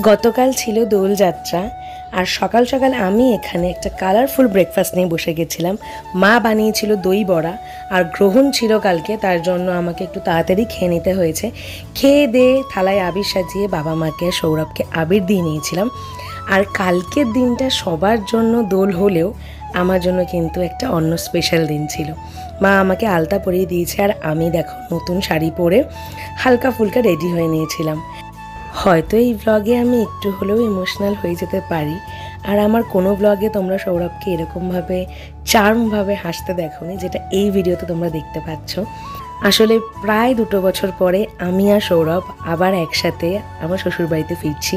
গতকাল ছিল দোলযাত্রা আর সকাল সকাল আমি এখানে একটা কালারফুল ব্রেকফাস্ট নিয়ে বসে গেছিলাম। মা বানিয়েছিল দই বড়া আর গ্রহণ ছিল কালকে, তার জন্য আমাকে একটু তাড়াতাড়ি খেয়ে নিতে হয়েছে। খেয়ে দিয়ে থালায় আবির সাজিয়ে বাবা মাকে সৌরভকে আবির দিয়ে নিয়েছিলাম। আর কালকের দিনটা সবার জন্য দোল হলেও আমার জন্য কিন্তু একটা অন্য স্পেশাল দিন ছিল। মা আমাকে আলতা পরিয়ে দিয়েছে আর আমি দেখো নতুন শাড়ি পরে হালকা ফুলকা রেডি হয়ে নিয়েছিলাম। হয়তো এই ব্লগে আমি একটু হলেও ইমোশনাল হয়ে যেতে পারি, আর আমার কোনো ব্লগে তোমরা সৌরভকে এরকমভাবে চার্মভাবে হাসতে দেখোনি যেটা এই ভিডিওতে তোমরা দেখতে পাচ্ছ। আসলে প্রায় 2 বছর পরে আমি আর সৌরভ আবার একসাথে আমার শ্বশুরবাড়িতে ফিরছি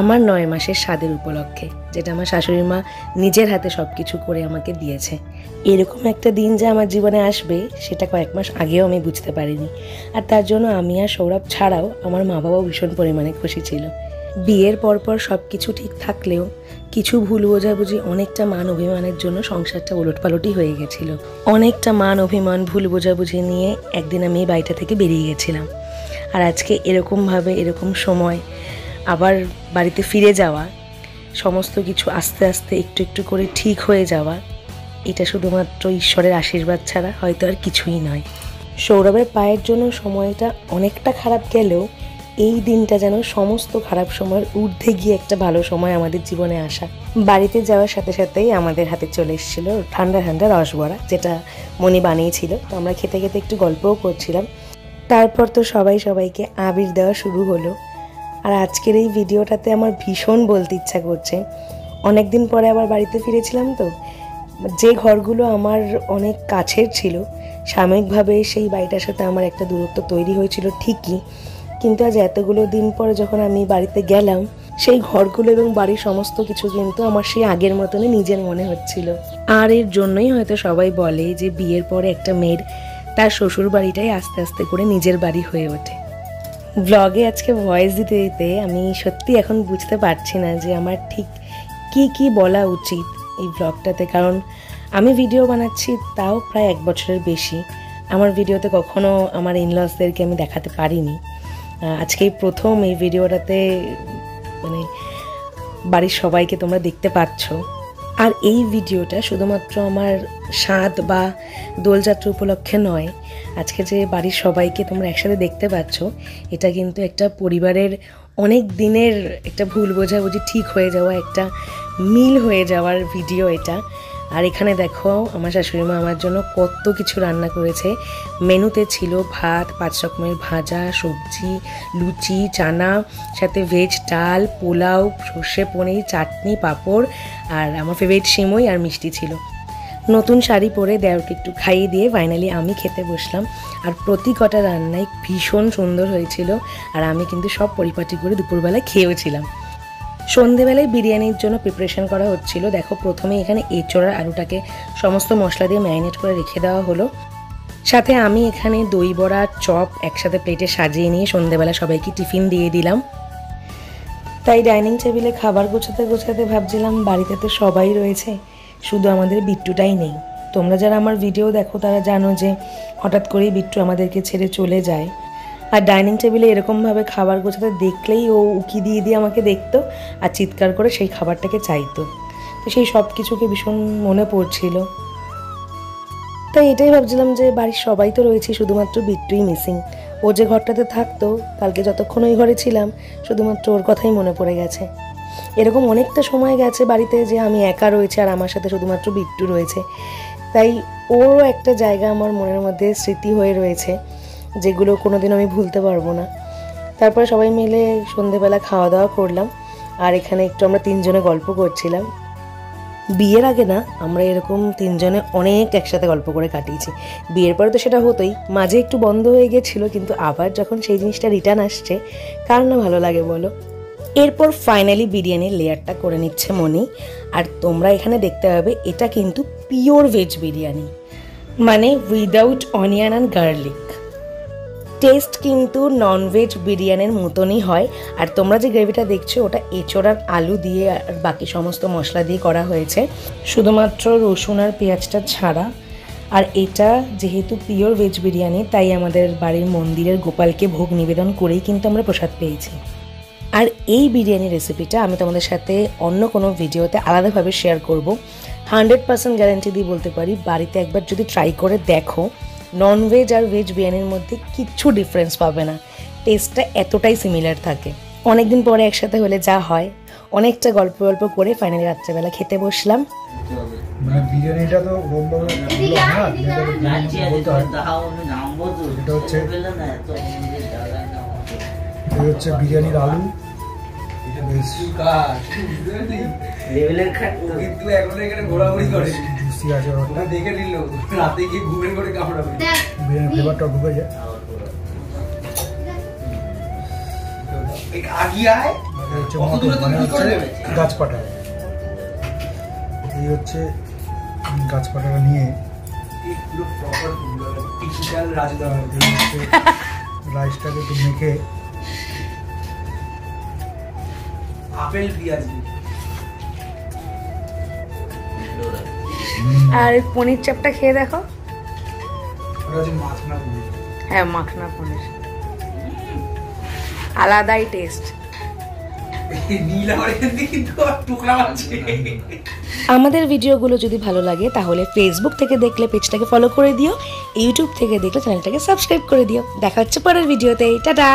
আমার 9 মাসের স্বাদের উপলক্ষে, যেটা আমার শাশুড়ি মা নিজের হাতে সব কিছু করে আমাকে দিয়েছে। এরকম একটা দিন যে আমার জীবনে আসবে সেটা কয়েক মাস আগেও আমি বুঝতে পারিনি, আর তার জন্য আমি আর সৌরভ ছাড়াও আমার মা বাবাও ভীষণ পরিমাণে খুশি ছিল। বিয়ের পরপর সব কিছু ঠিক থাকলেও কিছু ভুল বোঝাবুঝি, অনেকটা মান অভিমানের জন্য সংসারটা ওলটপালটই হয়ে গেছিলো। অনেকটা মান অভিমান ভুল বোঝাবুঝি নিয়ে একদিন আমি এই বাড়িটা থেকে বেরিয়ে গেছিলাম। আর আজকে এরকমভাবে এরকম সময় আবার বাড়িতে ফিরে যাওয়া, সমস্ত কিছু আস্তে আস্তে একটু একটু করে ঠিক হয়ে যাওয়া, এটা শুধুমাত্র ঈশ্বরের আশীর্বাদ ছাড়া হয়তো আর কিছুই নয়। সৌরভের পায়ের জন্য সময়টা অনেকটা খারাপ গেলেও এই দিনটা যেন সমস্ত খারাপ সময়ের ঊর্ধ্বে গিয়ে একটা ভালো সময় আমাদের জীবনে আসা। বাড়িতে যাওয়ার সাথে সাথেই আমাদের হাতে চলে এসেছিলো ঠান্ডা ঠান্ডা রসবড়া, যেটা মনি বানিয়েছিল। তো আমরা খেতে খেতে একটু গল্পও করছিলাম। তারপর তো সবাই সবাইকে আবির দেওয়া শুরু হলো। আর আজকের এই ভিডিওটাতে আমার ভীষণ বলতে ইচ্ছা করছে, অনেক দিন পরে আবার বাড়িতে ফিরেছিলাম তো, যে ঘরগুলো আমার অনেক কাছের ছিল সাময়িকভাবে সেই বাড়িটার সাথে আমার একটা দূরত্ব তৈরি হয়েছিল ঠিকই, কিন্তু আজ এতগুলো দিন পরে যখন আমি বাড়িতে গেলাম সেই ঘরগুলো এবং বাড়ির সমস্ত কিছু কিন্তু আমার সেই আগের মতনই নিজের মনে হচ্ছিল। আর এর জন্যই হয়তো সবাই বলে যে বিয়ের পরে একটা মেয়ের তার শ্বশুর বাড়িটাই আস্তে আস্তে করে নিজের বাড়ি হয়ে ওঠে। ব্লগে আজকে ভয়েস দিতে দিতে আমি সত্যি এখন বুঝতে পারছি না যে আমার ঠিক কি বলা উচিত এই ব্লগটাতে, কারণ আমি ভিডিও বানাচ্ছি তাও প্রায় 1 বছরের বেশি। আমার ভিডিওতে কখনো আমার ইনলসদেরকে আমি দেখাতে পারিনি। আজকেই প্রথম এই ভিডিওটাতে মানে বাড়ির সবাইকে তোমরা দেখতে পাচ্ছ। আর এই ভিডিওটা শুধুমাত্র আমার স্বাদ বা দোলযাত্রা উপলক্ষে নয়, আজকে যে বাড়ির সবাইকে তোমরা একসাথে দেখতে পাচ্ছ এটা কিন্তু একটা পরিবারের অনেক দিনের একটা ভুল বোঝাবুঝি ঠিক হয়ে যাওয়া, একটা মিল হয়ে যাওয়ার ভিডিও এটা। আর এখানে দেখো আমার শাশুড়ি মা আমার জন্য কত কিছু রান্না করেছে। মেনুতে ছিল ভাত, 5 রকমের ভাজা, সবজি, লুচি, চানা, সাথে ভেজ ডাল, পোলাও, সর্ষে পনির, চাটনি, পাঁপড়, আর আমার ফেভারিট সিমই আর মিষ্টি ছিল। নতুন শাড়ি পরে দেওরকে একটু খাইয়ে দিয়ে ফাইনালি আমি খেতে বসলাম। আর প্রতি কটা রান্নাই ভীষণ সুন্দর হয়েছিল, আর আমি কিন্তু সব পরিপাটি করে দুপুরবেলায় খেয়েওছিলাম। সন্ধেবেলায় বিরিয়ানির জন্য প্রিপারেশন করা হচ্ছিল। দেখো প্রথমে এখানে এঁচোড় আর আলুটাকে সমস্ত মশলা দিয়ে ম্যারিনেট করে রেখে দেওয়া হলো। সাথে আমি এখানে দই বড়া, চপ একসাথে প্লেটে সাজিয়ে নিয়ে সন্ধেবেলা সবাইকে টিফিন দিয়ে দিলাম। তাই ডাইনিং টেবিলে খাবার গোছাতে গোছাতে ভাবছিলাম বাড়িতে তো সবাই রয়েছে, শুধু আমাদের বিট্টুটাই নেই। তোমরা যারা আমার ভিডিও দেখো তারা জানো যে হঠাৎ করেই বিট্টু আমাদেরকে ছেড়ে চলে যায়। আর ডাইনিং টেবিলে এরকমভাবে খাবার গোছাতে দেখলেই ও উকি দিয়ে দিয়ে আমাকে দেখতো আর চিৎকার করে সেই খাবারটাকে চাইতো। তো সেই সব কিছুকে ভীষণ মনে পড়ছিল। তাই এটাই ভাবছিলাম যে বাড়ির সবাই তো রয়েছে, শুধুমাত্র বিট্টুই মিসিং। ও যে ঘরটাতে থাকতো কালকে যতক্ষণ ওই ঘরে ছিলাম শুধুমাত্র ওর কথাই মনে পড়ে গেছে। এরকম অনেকটা সময় গেছে বাড়িতে যে আমি একা রয়েছে আর আমার সাথে শুধুমাত্র বিট্টু রয়েছে। তাই ওরও একটা জায়গা আমার মনের মধ্যে স্মৃতি হয়ে রয়েছে, যেগুলো কোনোদিন আমি ভুলতে পারবো না। তারপরে সবাই মিলে সন্ধেবেলা খাওয়া দাওয়া করলাম, আর এখানে একটু আমরা 3 জনে গল্প করছিলাম। বিয়ের আগে না আমরা এরকম 3 জনে অনেক একসাথে গল্প করে কাটিয়েছি। বিয়ের পরে তো সেটা হতোই, মাঝে একটু বন্ধ হয়ে গেছিলো, কিন্তু আবার যখন সেই জিনিসটা রিটার্ন আসছে কার না ভালো লাগে বলো। এরপর ফাইনালি বিরিয়ানির লেয়ারটা করে নিচ্ছে মনি। আর তোমরা এখানে দেখতে পাবে এটা কিন্তু পিওর ভেজ বিরিয়ানি, মানে without onion and garlic. Test কিন্তু ননভেজ বিরিয়ানির মতনই হয়। আর তোমরা যে গ্রেভিটা দেখছো ওটা এঁচোড় আর আলু দিয়ে আর বাকি সমস্ত মশলা দিয়ে করা হয়েছে, শুধুমাত্র রসুন আর পেঁয়াজটা ছাড়া। আর এটা যেহেতু পিওর ভেজ বিরিয়ানি তাই আমাদের বাড়ির মন্দিরের গোপালকে ভোগ নিবেদন করেই কিন্তু আমরা প্রসাদ পেয়েছি। আর এই বিরিয়ানি রেসিপিটা আমি তোমাদের সাথে অন্য কোনো ভিডিওতে আলাদাভাবে শেয়ার করব। 100% গ্যারান্টি দিয়ে বলতে পারি, বাড়িতে একবার যদি ট্রাই করে দেখো, ননভেজ আর ভেজ বিরিয়ানির মধ্যে কিচ্ছু ডিফারেন্স পাবে না, টেস্টটা এতটাই সিমিলার থাকে। অনেকদিন পরে একসাথে হলে যা হয়, অনেকটা গল্প গল্প করে ফাইনালি রাত্রেবেলা খেতে বসলাম। মানে বিরিয়ানিটা তো হচ্ছে বিরিয়ানির আলু, ফ্লেভারটা ঢুকে যায়। গাছপাটা, এই হচ্ছে গাছপাটাটা নিয়ে রাইসটাকে একটু মেখে আপেল পেঁয়াজ আর পনির চাপটা খেয়ে দেখো। হ্যাঁ, মাখনা পনির, আলাদাই টেস্ট। আমাদের ভিডিওগুলো যদি ভালো লাগে তাহলে ফেসবুক থেকে দেখলে পেজটাকে ফলো করে দিও, ইউটিউব থেকে দেখলে চ্যানেলটাকে সাবস্ক্রাইব করে দিও। দেখা হচ্ছে পরের ভিডিওতে। টাটা।